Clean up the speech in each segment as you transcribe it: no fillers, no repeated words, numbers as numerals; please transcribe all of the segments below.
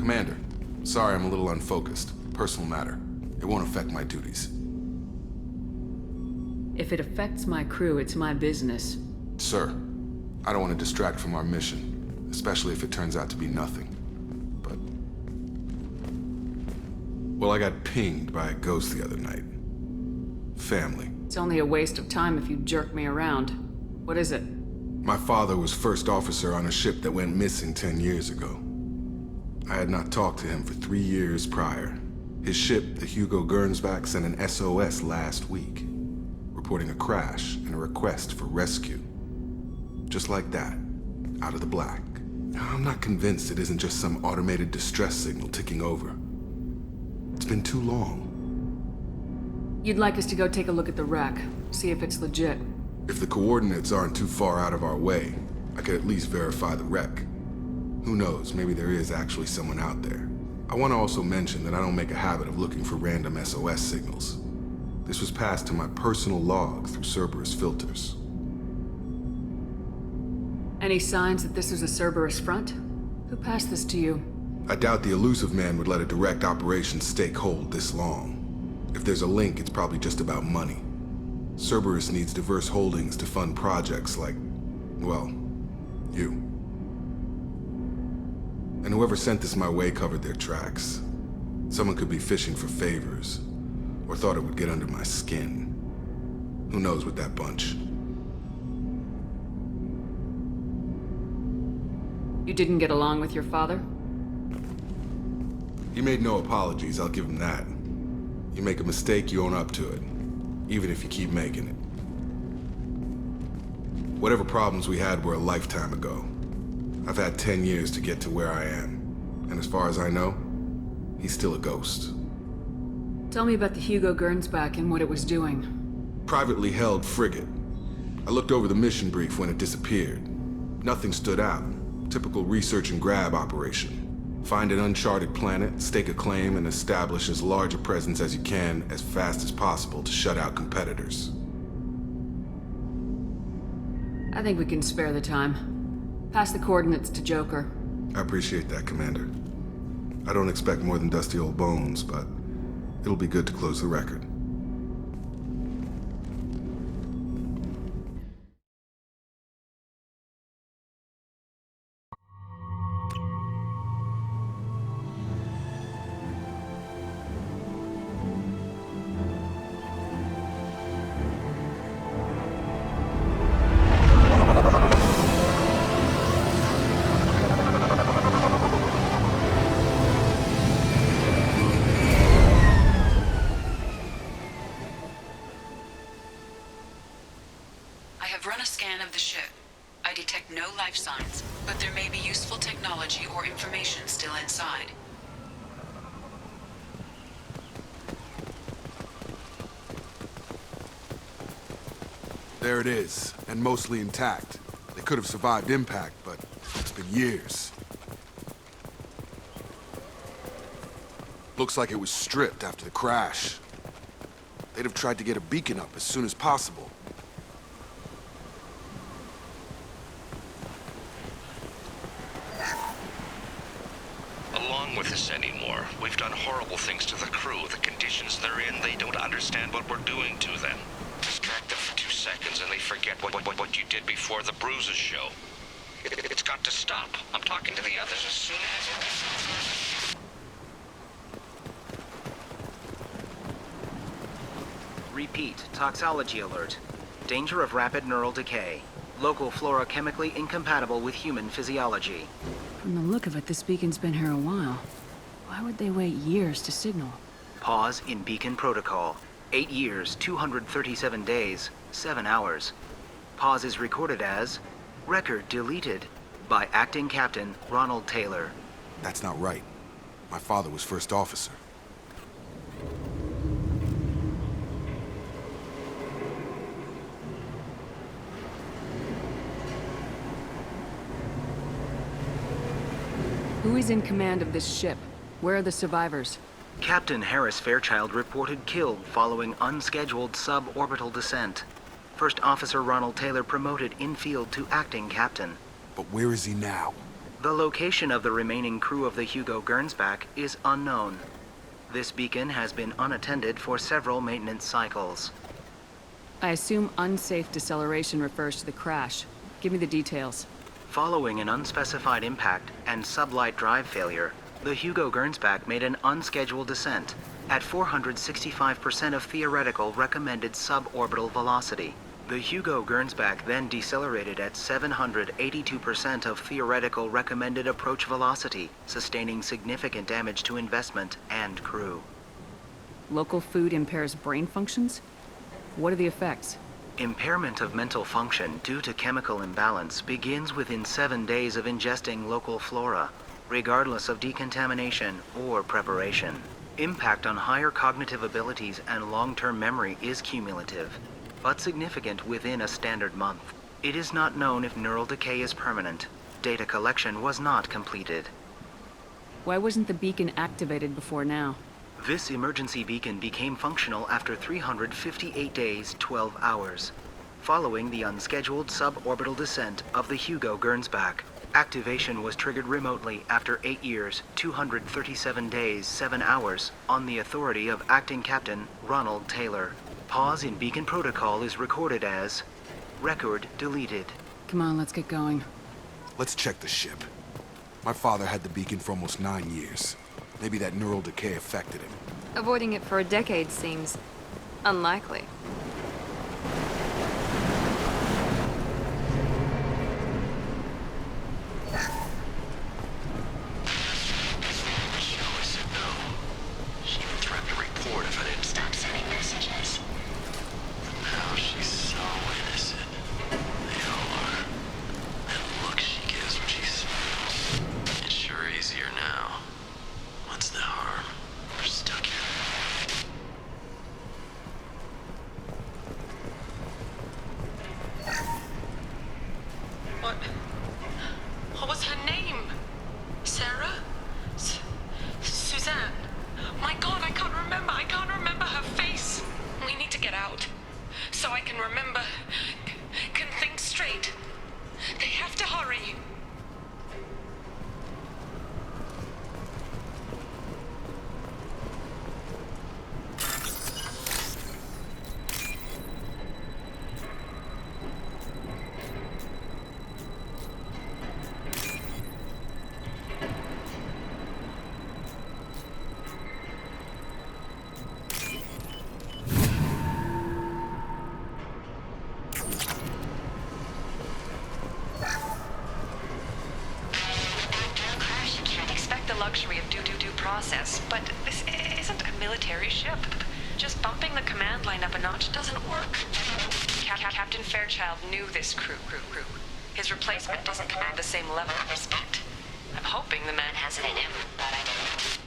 Commander, sorry I'm a little unfocused. Personal matter. It won't affect my duties. If it affects my crew, it's my business. Sir, I don't want to distract from our mission, especially if it turns out to be nothing. But... well, I got pinged by a ghost the other night. Family. It's only a waste of time if you jerk me around. What is it? My father was first officer on a ship that went missing 10 years ago. I had not talked to him for 3 years prior. His ship, the Hugo Gernsback, sent an SOS last week, reporting a crash and a request for rescue. Just like that, out of the black. I'm not convinced it isn't just some automated distress signal ticking over. It's been too long. You'd like us to go take a look at the wreck, see if it's legit. If the coordinates aren't too far out of our way, I could at least verify the wreck. Who knows, maybe there is actually someone out there. I want to also mention that I don't make a habit of looking for random SOS signals. This was passed to my personal log through Cerberus filters. Any signs that this is a Cerberus front? Who passed this to you? I doubt the elusive man would let a direct operations stake hold this long. If there's a link, it's probably just about money. Cerberus needs diverse holdings to fund projects like, well, you. And whoever sent this my way covered their tracks. Someone could be fishing for favors, or thought it would get under my skin. Who knows with that bunch? You didn't get along with your father? He made no apologies, I'll give him that. You make a mistake, you own up to it. Even if you keep making it. Whatever problems we had were a lifetime ago. I've had 10 years to get to where I am. And as far as I know, he's still a ghost. Tell me about the Hugo Gernsback and what it was doing. Privately held frigate. I looked over the mission brief when it disappeared. Nothing stood out. Typical research and grab operation. Find an uncharted planet, stake a claim, and establish as large a presence as you can as fast as possible to shut out competitors. I think we can spare the time. Pass the coordinates to Joker. I appreciate that, Commander. I don't expect more than dusty old bones, but it'll be good to close the record. Run a scan of the ship. I detect no life signs, but there may be useful technology or information still inside. There it is, and mostly intact. They could have survived impact, but it's been years. Looks like it was stripped after the crash. They'd have tried to get a beacon up as soon as possible. With us anymore. We've done horrible things to the crew. The conditions they're in, they don't understand what we're doing to them. Distract them for 2 seconds and they forget what you did before the bruises show. It's got to stop. I'm talking to the others as soon as... Repeat, toxology alert. Danger of rapid neural decay. Local flora chemically incompatible with human physiology. From the look of it, this beacon's been here a while. Why would they wait years to signal? Pause in beacon protocol. 8 years, 237 days, 7 hours. Pause is recorded as record deleted by Acting Captain Ronald Taylor. That's not right. My father was first officer. Who is in command of this ship? Where are the survivors? Captain Harris Fairchild reported killed following unscheduled suborbital descent. First Officer Ronald Taylor promoted in-field to acting captain. But where is he now? The location of the remaining crew of the Hugo Gernsback is unknown. This beacon has been unattended for several maintenance cycles. I assume unsafe deceleration refers to the crash. Give me the details. Following an unspecified impact and sublight drive failure, the Hugo Gernsback made an unscheduled descent at 465% of theoretical recommended suborbital velocity. The Hugo Gernsback then decelerated at 782% of theoretical recommended approach velocity, sustaining significant damage to investment and crew. Local food impairs brain functions? What are the effects? Impairment of mental function due to chemical imbalance begins within 7 days of ingesting local flora, regardless of decontamination or preparation. Impact on higher cognitive abilities and long-term memory is cumulative, but significant within a standard month. It is not known if neural decay is permanent. Data collection was not completed. Why wasn't the beacon activated before now? This emergency beacon became functional after 358 days, 12 hours, following the unscheduled suborbital descent of the Hugo Gernsback. Activation was triggered remotely after 8 years, 237 days, 7 hours, on the authority of Acting Captain Ronald Taylor. Pause in beacon protocol is recorded as record deleted. Come on, let's get going. Let's check the ship. My father had the beacon for almost 9 years. Maybe that neural decay affected him. Avoiding it for a decade seems unlikely. She even threatened to report if I didn't stop sending messages. Now she's so innocent. They all are. That look she gives when she smiles. It's sure easier now. What's the harm? We're stuck here. What was her name? Sarah? Suzanne? My God, I can't remember. I can't remember her face. We need to get out. So I can remember. Can think straight. They have to hurry. Luxury of due process, but this isn't a military ship. Just bumping the command line up a notch doesn't work. Captain Fairchild knew this crew. His replacement doesn't command the same level of respect. I'm hoping the man has it in him, but I don't.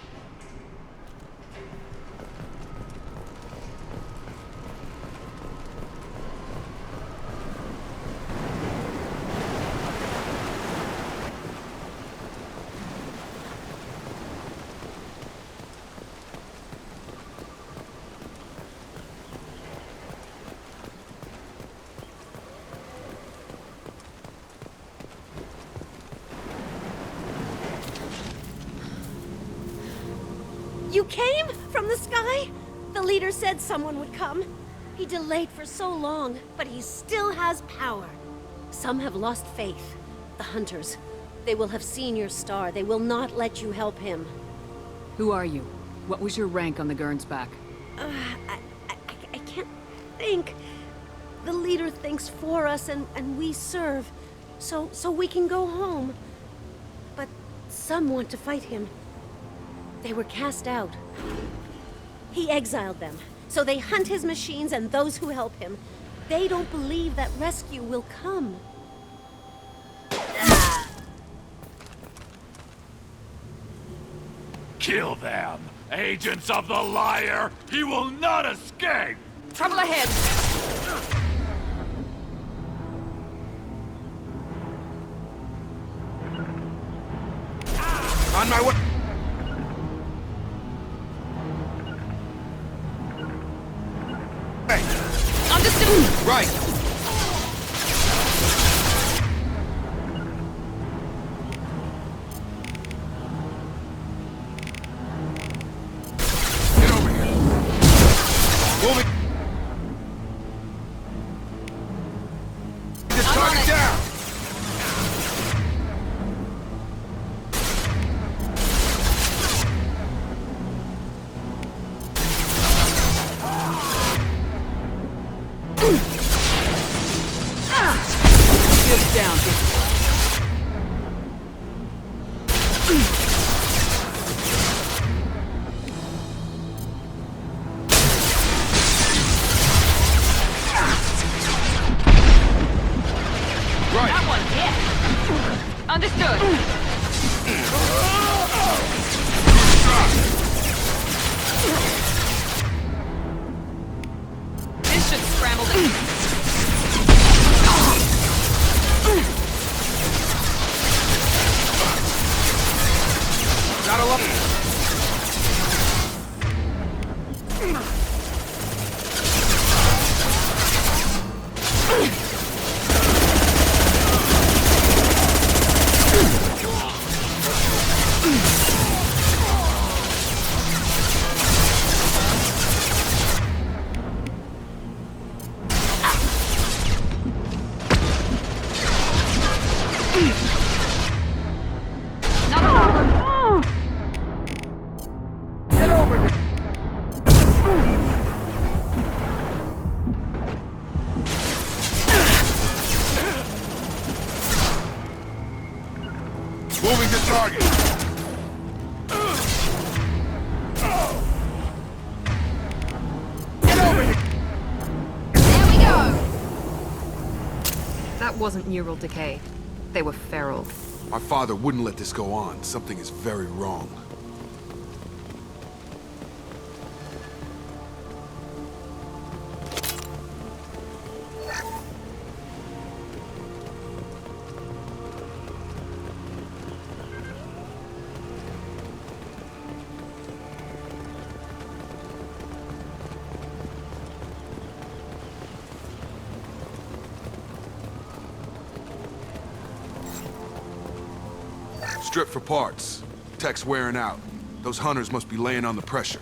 You came? From the sky? The leader said someone would come. He delayed for so long, but he still has power. Some have lost faith. The hunters. They will have seen your star. They will not let you help him. Who are you? What was your rank on the Gernsback? I can't think. The leader thinks for us and we serve. So we can go home. But some want to fight him. They were cast out. He exiled them, so they hunt his machines and those who help him. They don't believe that rescue will come. Kill them! Agents of the liar! He will not escape! Trouble ahead! On my way! Understood! Right! That one hit. Understood. This should scramble the... Gotta love it. Moving to target. Get over here! There we go! That wasn't neural decay. They were feral. My father wouldn't let this go on. Something is very wrong. Strip for parts. Tech's wearing out. Those hunters must be laying on the pressure.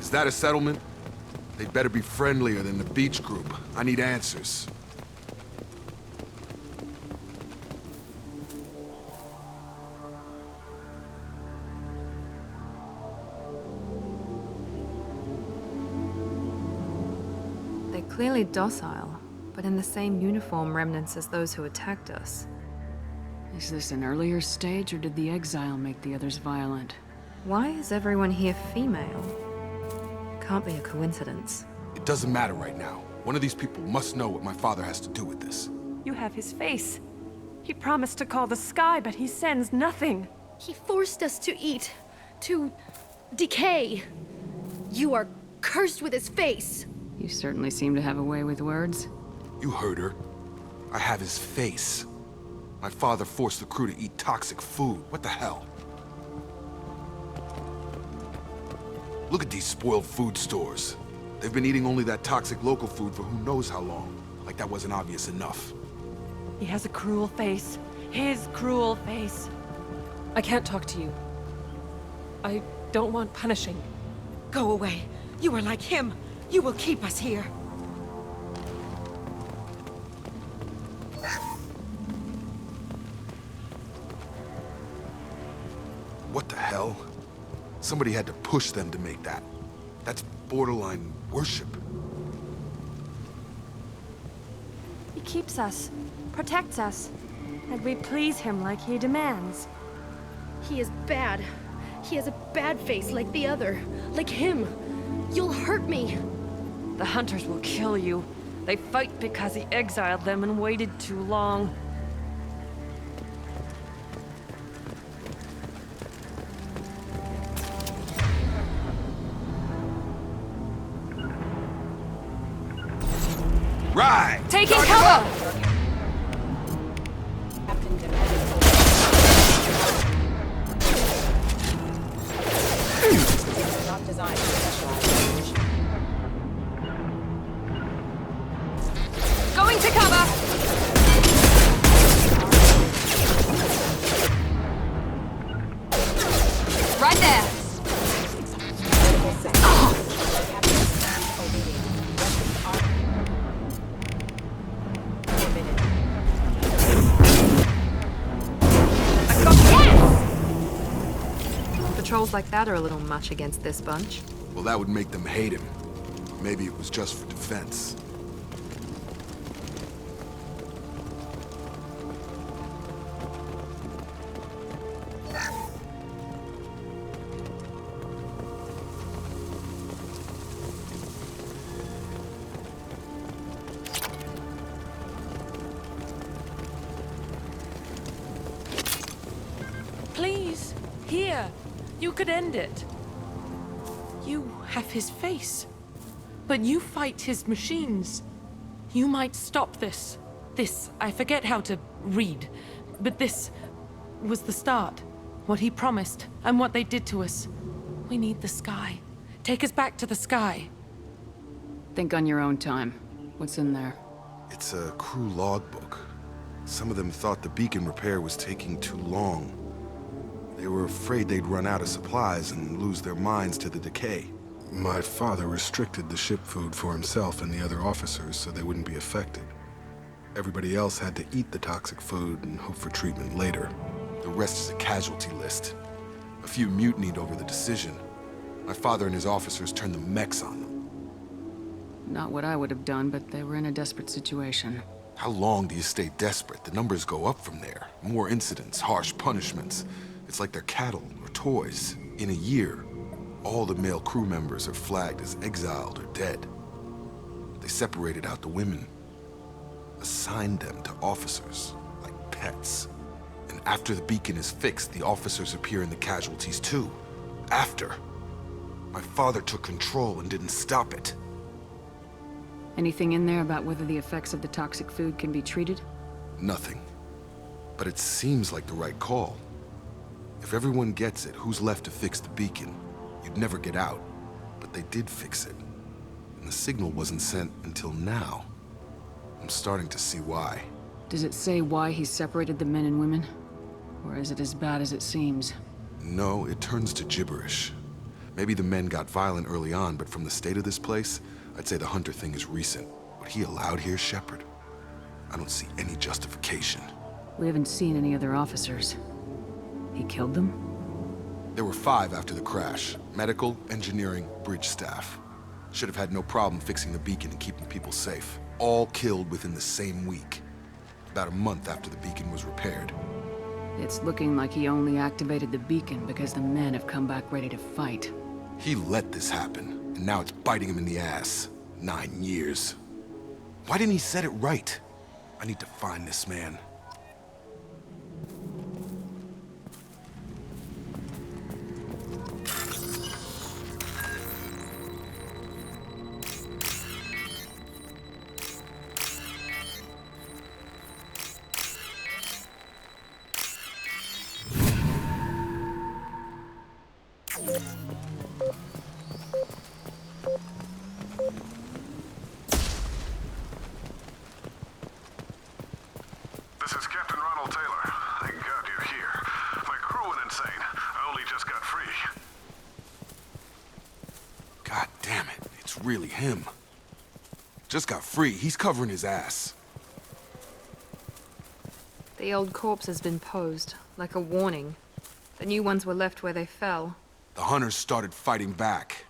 Is that a settlement? They'd better be friendlier than the beach group. I need answers. They're clearly docile, but in the same uniform remnants as those who attacked us. Is this an earlier stage, or did the exile make the others violent? Why is everyone here female? Can't be a coincidence. It doesn't matter right now. One of these people must know what my father has to do with this. You have his face. He promised to call the sky, but he sends nothing. He forced us to eat, to decay. You are cursed with his face. You certainly seem to have a way with words. You heard her. I have his face. My father forced the crew to eat toxic food. What the hell? Look at these spoiled food stores. They've been eating only that toxic local food for who knows how long. Like that wasn't obvious enough. He has a cruel face. His cruel face. I can't talk to you. I don't want punishing. Go away. You are like him. You will keep us here. What the hell? Somebody had to push them to make that. That's borderline worship. He keeps us, protects us, and we please him like he demands. He is bad. He has a bad face like the other. Like him. You'll hurt me. The hunters will kill you. They fight because he exiled them and waited too long. Right! Taking cover! Going to cover! Right there! Patrols like that are a little much against this bunch. Well, that would make them hate him. Maybe it was just for defense. Here, you could end it. You have his face, but you fight his machines. You might stop this. This, I forget how to read, but this was the start. What he promised, and what they did to us. We need the sky. Take us back to the sky. Think on your own time. What's in there? It's a crew logbook. Some of them thought the beacon repair was taking too long. They were afraid they'd run out of supplies and lose their minds to the decay. My father restricted the ship food for himself and the other officers so they wouldn't be affected. Everybody else had to eat the toxic food and hope for treatment later. The rest is a casualty list. A few mutinied over the decision. My father and his officers turned the mechs on them. Not what I would have done, but they were in a desperate situation. How long do you stay desperate? The numbers go up from there. More incidents, harsh punishments. It's like they're cattle or toys. In a year, all the male crew members are flagged as exiled or dead. They separated out the women, assigned them to officers, like pets. And after the beacon is fixed, the officers appear in the casualties too. After. My father took control and didn't stop it. Anything in there about whether the effects of the toxic food can be treated? Nothing. But it seems like the right call. If everyone gets it, who's left to fix the beacon? You'd never get out. But they did fix it. And the signal wasn't sent until now. I'm starting to see why. Does it say why he separated the men and women? Or is it as bad as it seems? No, it turns to gibberish. Maybe the men got violent early on, but from the state of this place, I'd say the Hunter thing is recent. What he allowed here, Shepard, I don't see any justification. We haven't seen any other officers. He killed them? There were 5 after the crash. Medical, engineering, bridge staff. Should have had no problem fixing the beacon and keeping people safe. All killed within the same week. About a month after the beacon was repaired. It's looking like he only activated the beacon because the men have come back ready to fight. He let this happen, and now it's biting him in the ass. 9 years. Why didn't he set it right? I need to find this man. This is Captain Ronald Taylor. Thank God you're here. My crew went insane. I only just got free. God damn it, it's really him. Just got free, he's covering his ass. The old corpse has been posed, like a warning. The new ones were left where they fell. The Hunters started fighting back.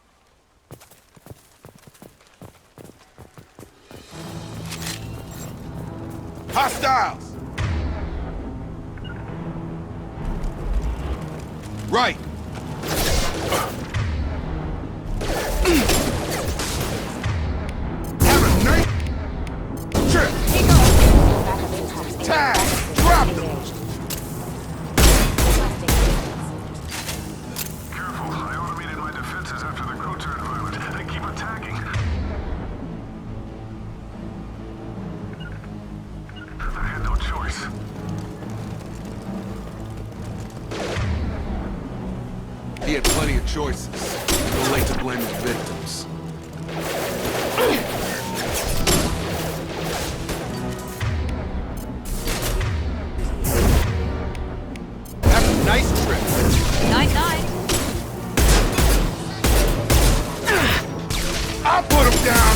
Hostiles! Right! Have a night! Trip! Tag! Drop them! Careful, I automated my defenses after the crew turned violent. They keep attacking. I had no choice. He had plenty of choices. Too late to blame his victims. Have a nice trip. Night-night. I'll put him down!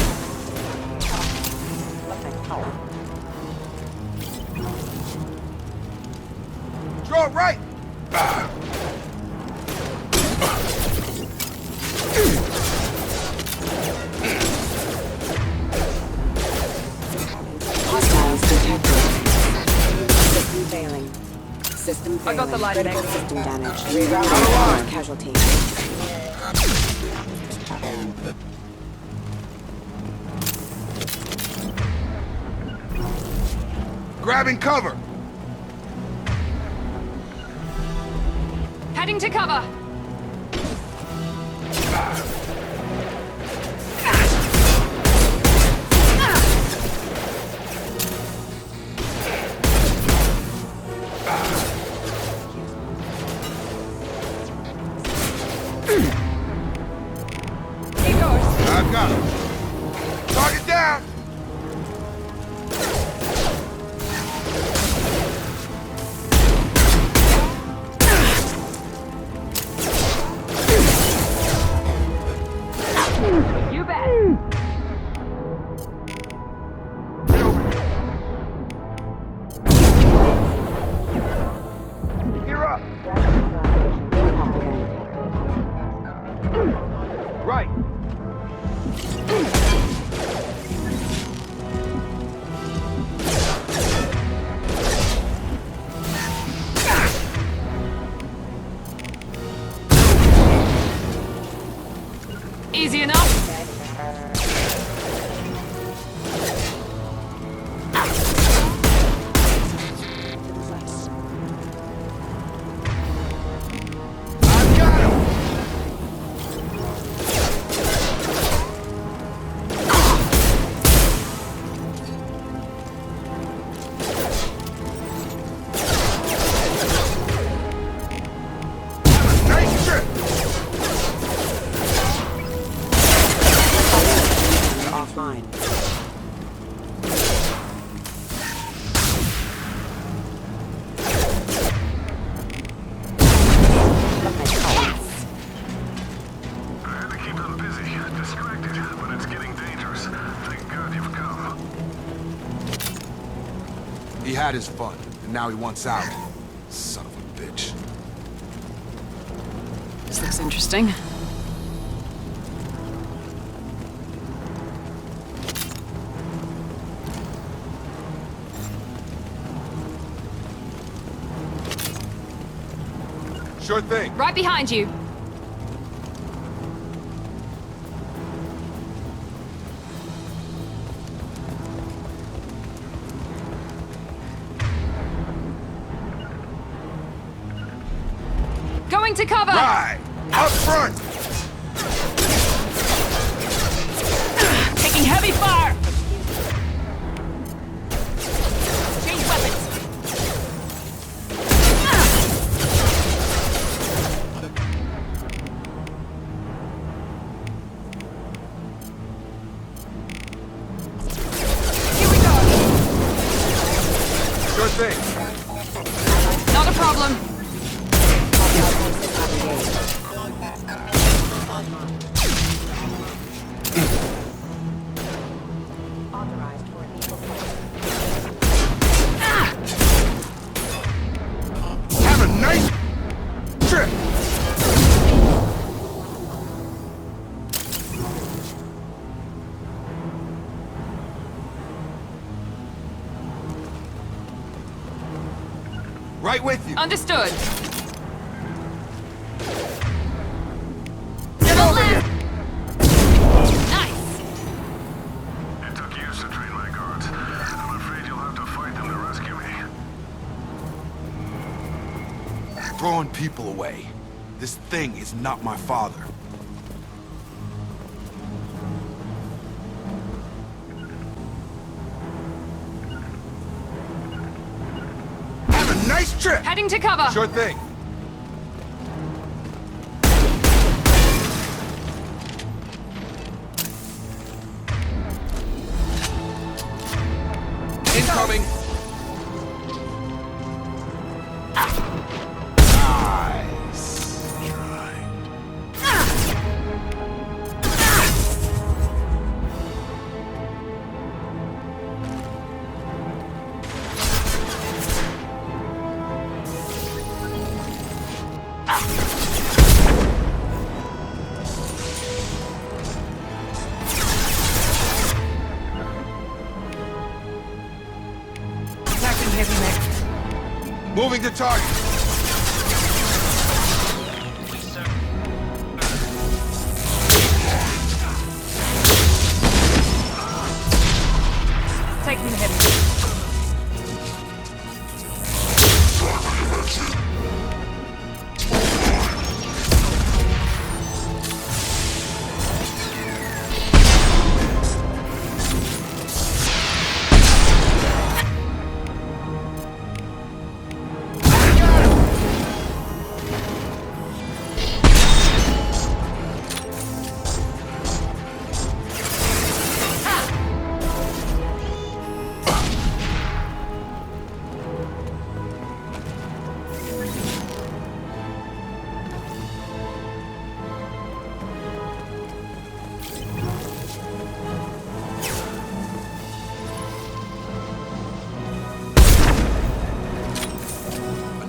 Draw right! Hostiles detected. System failing. System failing. I got the light Critical next. system damage. Rerouting. Casualty. Grabbing cover! Heading to cover! I've got him. Target down! You bet! Gear up! Right! Easy enough? I've got him! Nice trip! Offline. I had to keep them busy, distracted, but it's getting dangerous. Thank God you've come. He had his fun, and now he wants out. Son of a bitch. This looks interesting. Sure thing. Right behind you. Going to cover! Right! Up front! Taking heavy fire! Change weapons! Here we go! Sure thing. Not a problem. Have a nice trip! Right with you. Understood. Get over here! Nice! It took years to train my guards. I'm afraid you'll have to fight them to rescue me. Throwing people away. This thing is not my father. Have a nice trip! Heading to cover! Sure thing. Incoming! Nice try. Attacking heavy mech. Moving to target. Taking the heavy.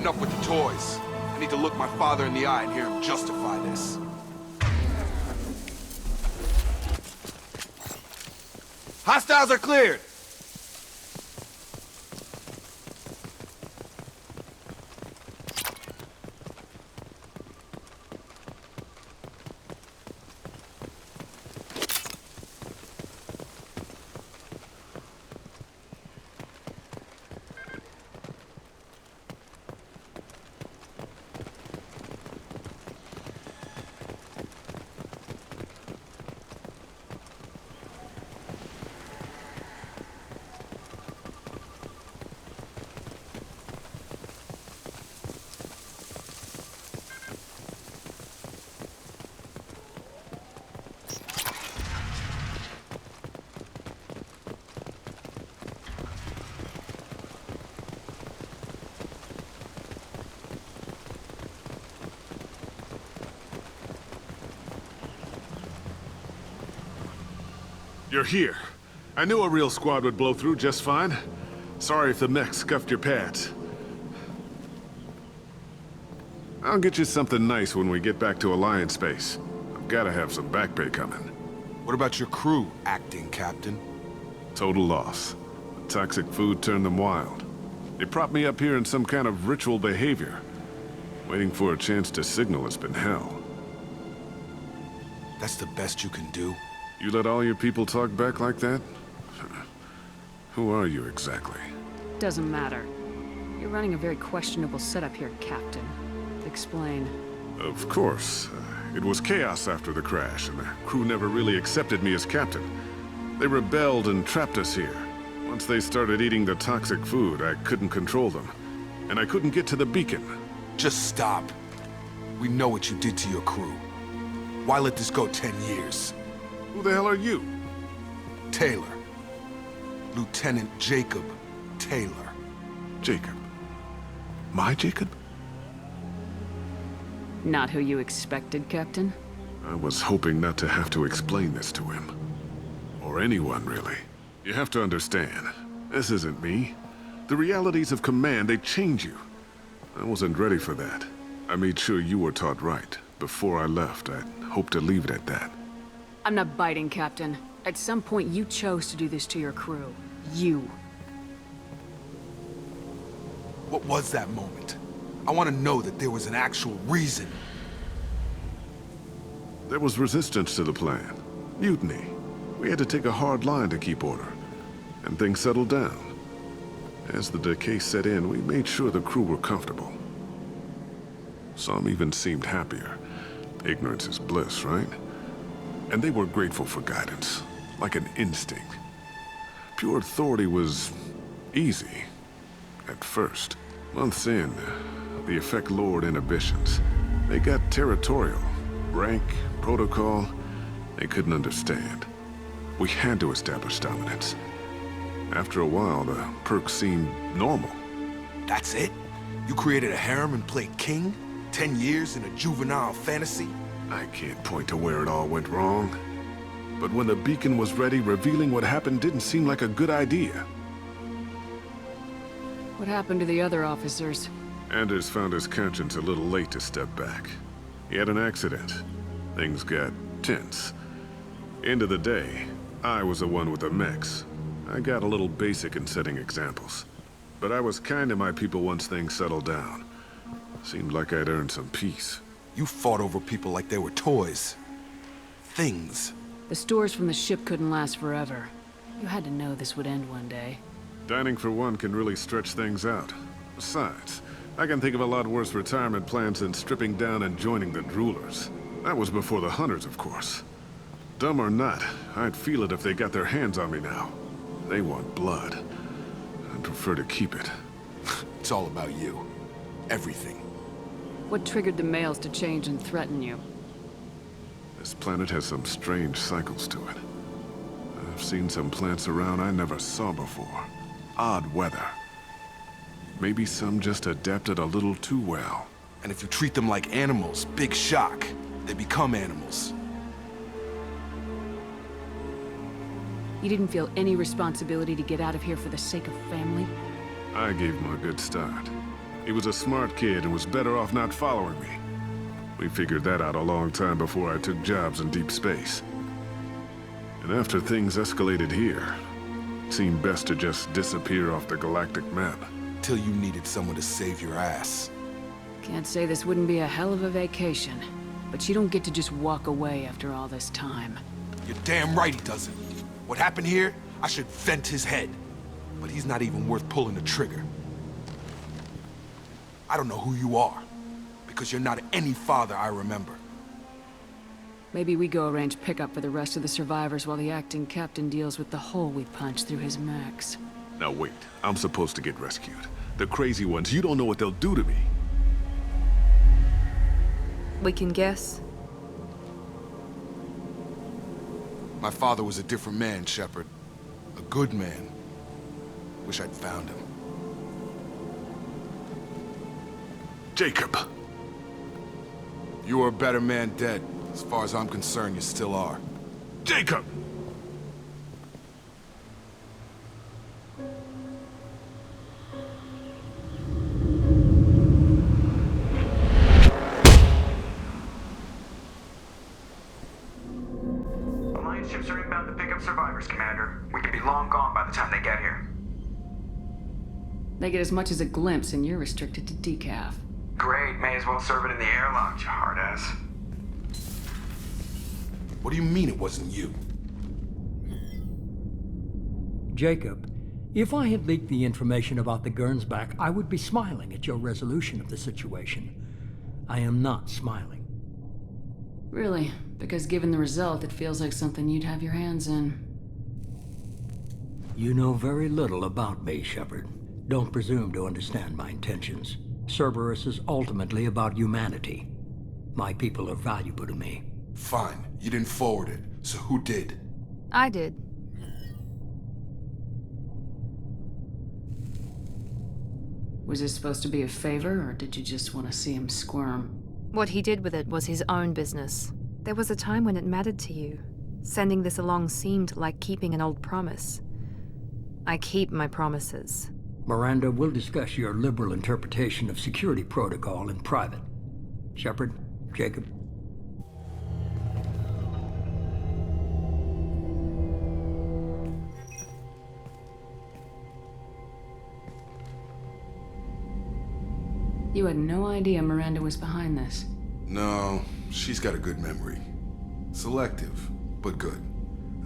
putting up with the toys. I need to look my father in the eye and hear him justify this. Hostiles are cleared! You're here. I knew a real squad would blow through just fine. Sorry if the mech scuffed your pads. I'll get you something nice when we get back to Alliance space. I've gotta have some back pay coming. What about your crew, acting captain? Total loss. The toxic food turned them wild. They propped me up here in some kind of ritual behavior. Waiting for a chance to signal has been hell. That's the best you can do? You let all your people talk back like that? Who are you exactly? Doesn't matter. You're running a very questionable setup here, Captain. Explain. Of course. It was chaos after the crash, and the crew never really accepted me as captain. They rebelled and trapped us here. Once they started eating the toxic food, I couldn't control them. And I couldn't get to the beacon. Just stop. We know what you did to your crew. Why let this go 10 years? Who the hell are you? Taylor. Lieutenant Jacob Taylor. Jacob? My Jacob? Not who you expected, Captain? I was hoping not to have to explain this to him. Or anyone, really. You have to understand, this isn't me. The realities of command, they change you. I wasn't ready for that. I made sure you were taught right. Before I left, I hoped to leave it at that. I'm not biting, Captain. At some point, you chose to do this to your crew. You. What was that moment? I want to know that there was an actual reason. There was resistance to the plan. Mutiny. We had to take a hard line to keep order. And things settled down. As the decay set in, we made sure the crew were comfortable. Some even seemed happier. Ignorance is bliss, right? And they were grateful for guidance, like an instinct. Pure authority was easy, at first. Months in, the effect lowered inhibitions. They got territorial. Rank, protocol, they couldn't understand. We had to establish dominance. After a while, the perks seemed normal. That's it? You created a harem and played king? 10 years in a juvenile fantasy? I can't point to where it all went wrong. But when the beacon was ready, revealing what happened didn't seem like a good idea. What happened to the other officers? Anders found his conscience a little late to step back. He had an accident. Things got tense. End of the day, I was the one with the mechs. I got a little basic in setting examples. But I was kind to my people once things settled down. Seemed like I'd earned some peace. You fought over people like they were toys. Things. The stores from the ship couldn't last forever. You had to know this would end one day. Dining for one can really stretch things out. Besides, I can think of a lot worse retirement plans than stripping down and joining the droolers. That was before the hunters, of course. Dumb or not, I'd feel it if they got their hands on me now. They want blood. I'd prefer to keep it. It's all about you. Everything. What triggered the males to change and threaten you? This planet has some strange cycles to it. I've seen some plants around I never saw before. Odd weather. Maybe some just adapted a little too well. And if you treat them like animals, big shock. They become animals. You didn't feel any responsibility to get out of here for the sake of family? I gave them a good start. He was a smart kid and was better off not following me. We figured that out a long time before I took jobs in deep space. And after things escalated here, it seemed best to just disappear off the galactic map. Till you needed someone to save your ass. Can't say this wouldn't be a hell of a vacation, but you don't get to just walk away after all this time. You're damn right he doesn't. What happened here, I should vent his head. But he's not even worth pulling the trigger. I don't know who you are, because you're not any father I remember. Maybe we go arrange pickup for the rest of the survivors while the acting captain deals with the hole we punched through his mechs. Now wait, I'm supposed to get rescued. The crazy ones, you don't know what they'll do to me. We can guess. My father was a different man, Shepard. A good man. Wish I'd found him. Jacob! You were a better man dead. As far as I'm concerned, you still are. Jacob! Alliance ships are inbound to pick up survivors, Commander. We could be long gone by the time they get here. They get as much as a glimpse, and you're restricted to decaf. Great, may as well serve it in the airlock, you hard ass. What do you mean it wasn't you? Jacob, if I had leaked the information about the Gernsback, I would be smiling at your resolution of the situation. I am not smiling. Really? Because given the result, it feels like something you'd have your hands in. You know very little about me, Shepard. Don't presume to understand my intentions. Cerberus is ultimately about humanity. My people are valuable to me. Fine. You didn't forward it. So who did? I did. Was this supposed to be a favor, or did you just want to see him squirm? What he did with it was his own business. There was a time when it mattered to you. Sending this along seemed like keeping an old promise. I keep my promises. Miranda, we'll discuss your liberal interpretation of security protocol in private. Shepard, Jacob. You had no idea Miranda was behind this. No, she's got a good memory. Selective, but good.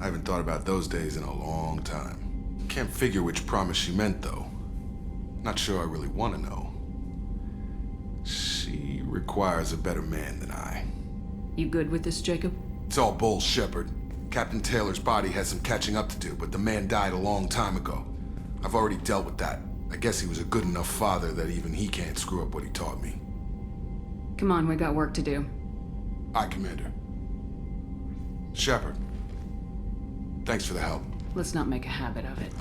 I haven't thought about those days in a long time. Can't figure which promise she meant, though. Not sure I really want to know. She requires a better man than I. You good with this, Jacob? It's all bull, Shepard. Captain Taylor's body has some catching up to do, but the man died a long time ago. I've already dealt with that. I guess he was a good enough father that even he can't screw up what he taught me. Come on, we got work to do. Aye, Commander. Shepard. Thanks for the help. Let's not make a habit of it.